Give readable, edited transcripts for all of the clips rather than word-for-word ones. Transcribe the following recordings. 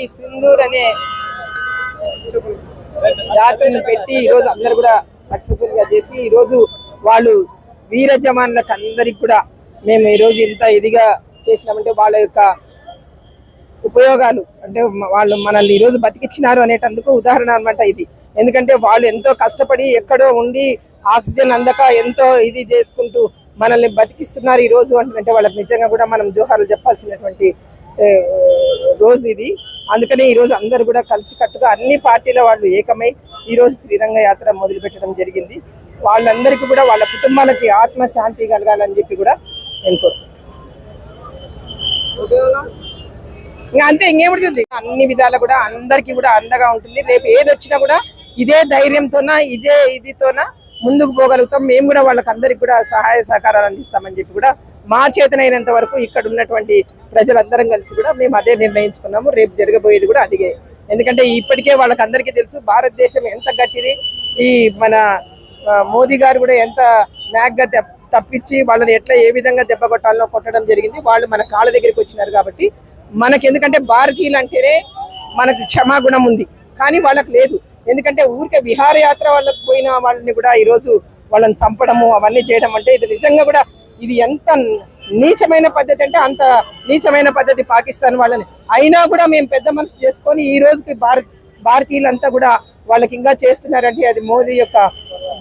ఈ సింధూర్ అనే యాత్రను పెట్టి ఈరోజు అందరు కూడా సక్సెస్ఫుల్ గా చేసి ఈరోజు వాళ్ళు వీర జవాన్లకు అందరికి కూడా మేము ఈరోజు ఇంత ఇదిగా చేసినామంటే వాళ్ళ యొక్క ఉపయోగాలు అంటే వాళ్ళు మనల్ని ఈరోజు బతికిచ్చినారు అనేటందుకు ఉదాహరణ అనమాట ఇది. ఎందుకంటే వాళ్ళు ఎంతో కష్టపడి ఎక్కడో ఉండి ఆక్సిజన్ అందక ఎంతో ఇది చేసుకుంటూ మనల్ని బతికిస్తున్నారు ఈ రోజు అంటే వాళ్ళకి నిజంగా కూడా మనం జోహార్లు చెప్పాల్సినటువంటి రోజు ఇది. అందుకనే ఈరోజు అందరూ కూడా కలిసికట్టుగా అన్ని పార్టీల వాళ్ళు ఏకమై ఈరోజు త్రిరంగ యాత్ర మొదలు పెట్టడం జరిగింది. వాళ్ళందరికీ కూడా వాళ్ళ కుటుంబాలకి ఆత్మశాంతి కలగాలని చెప్పి కూడా నేను కోరుకుంటున్నాను. ఇంకా అంతే, ఇంకేముంటుంది. అన్ని విధాలు కూడా అందరికీ కూడా అండగా ఉంటుంది. రేపు ఏది వచ్చినా కూడా ఇదే ధైర్యంతోన ఇదే ఇదితోన ముందుకు పోగలుగుతాం. మేము కూడా వాళ్ళకి అందరికి కూడా సహాయ సహకారాలు అందిస్తామని చెప్పి కూడా మా చేతనైనంత వరకు ఇక్కడ ఉన్నటువంటి ప్రజలందరం కలిసి కూడా మేము అదే నిర్ణయించుకున్నాము. రేపు జరగబోయేది కూడా అదిగే. ఎందుకంటే ఇప్పటికే వాళ్ళకి అందరికీ తెలుసు భారతదేశం ఎంత గట్టిది. ఈ మన మోదీ గారు కూడా ఎంత మ్యాగ్గా తప్పించి వాళ్ళని ఎట్లా ఏ విధంగా దెబ్బ కొట్టాలనో కొట్టడం జరిగింది. వాళ్ళు మన కాళ్ళ దగ్గరికి వచ్చినారు కాబట్టి మనకి, ఎందుకంటే భారతీయులు అంటేనే మనకు క్షమాగుణం ఉంది, కానీ వాళ్ళకి లేదు. ఎందుకంటే ఊరికే విహారయాత్ర వాళ్ళకి పోయిన వాళ్ళని కూడా ఈరోజు వాళ్ళని చంపడము అవన్నీ చేయడం అంటే ఇది నిజంగా కూడా ఇది ఎంత నీచమైన పద్ధతి అంటే అంత నీచమైన పద్ధతి పాకిస్తాన్ వాళ్ళని. అయినా కూడా మేము పెద్ద మనసు చేసుకొని ఈ రోజుకి భారతీయులంతా కూడా వాళ్ళకి ఇంకా చేస్తున్నారంటే అది మోదీ యొక్క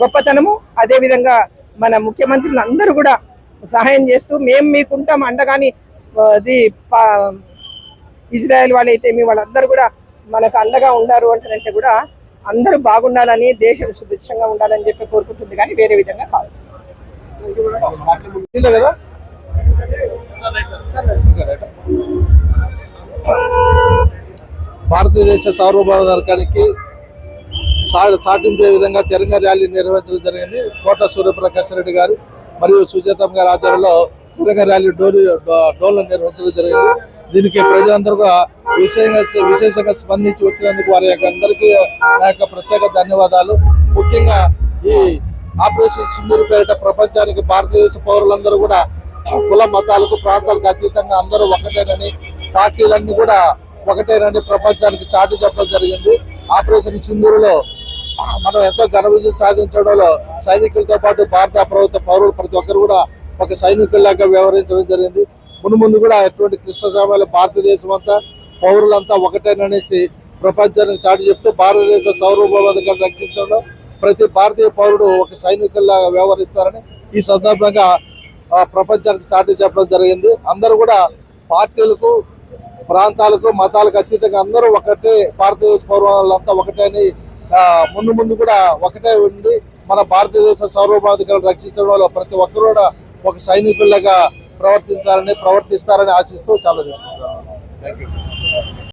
గొప్పతనము. అదేవిధంగా మన ముఖ్యమంత్రులు అందరూ కూడా సహాయం చేస్తూ మేము మీకుంటాం అండగాని అది ఇజ్రాయెల్ వాళ్ళైతే మీ వాళ్ళందరూ కూడా మనకు అండగా ఉన్నారు అంటే కూడా అందరూ బాగుండాలని దేశం సుభిక్షంగా ఉండాలని చెప్పి కోరుకుంటుంది, కానీ వేరే విధంగా కాదు. భారతదేశ సార్వభౌమాధికారానికి చాటింపే విధంగా తిరంగ ర్యాలీ నిర్వహించడం జరిగింది. కోట సూర్యప్రకాష్ రెడ్డి గారు మరియు సుజాతమ్మ గారి ఆధ్వర్యంలో తిరంగ ర్యాలీ డోలు నిర్వహించడం జరిగింది. దీనికి ప్రజలందరూ కూడా విశేషంగా స్పందించి వచ్చినందుకు వారి అందరికీ నా యొక్క ప్రత్యేక ధన్యవాదాలు. ముఖ్యంగా ఈ ఆపరేషన్ సింధూర్ పేరిట ప్రపంచానికి భారతదేశ పౌరులందరూ కూడా కుల మతాలకు ప్రాంతాలకు అతీతంగా అందరూ ఒకటేనని, పార్టీలన్నీ కూడా ఒకటేనని ప్రపంచానికి చాటి చెప్పడం జరిగింది. ఆపరేషన్ సింధూర్లో మనం ఎంతో ఘన విజయం సాధించడంలో సైనికులతో పాటు భారత ప్రభుత్వ పౌరులు ప్రతి ఒక్కరు కూడా ఒక సైనికుల్లాగా వ్యవహరించడం జరిగింది. ముందు కూడా ఎటువంటి క్లిష్ట సమయాలు భారతదేశం అంతా పౌరులంతా ఒకటేననేసి ప్రపంచానికి చాటి చెప్తూ భారతదేశ సార్వభౌమాధికారాన్ని రక్షించడంలో ప్రతి భారతీయ పౌరుడు ఒక సైనికుల్లాగా వ్యవహరిస్తారని ఈ సందర్భంగా ప్రపంచానికి చాటి చెప్పడం జరిగింది. అందరూ కూడా పార్టీలకు ప్రాంతాలకు మతాలకు అతీతంగా అందరూ ఒకటే, భారతదేశ పౌరులంతా ఒకటే అని ముందు కూడా ఒకటే ఉండి మన భారతదేశ సార్వభౌమాధికారాన్ని రక్షించడంలో ప్రతి ఒక్కరు కూడా ఒక సైనికుల్లాగా ప్రవర్తిస్తారని ఆశిస్తూ చాలా తీసుకుంటున్నాను. Thank you.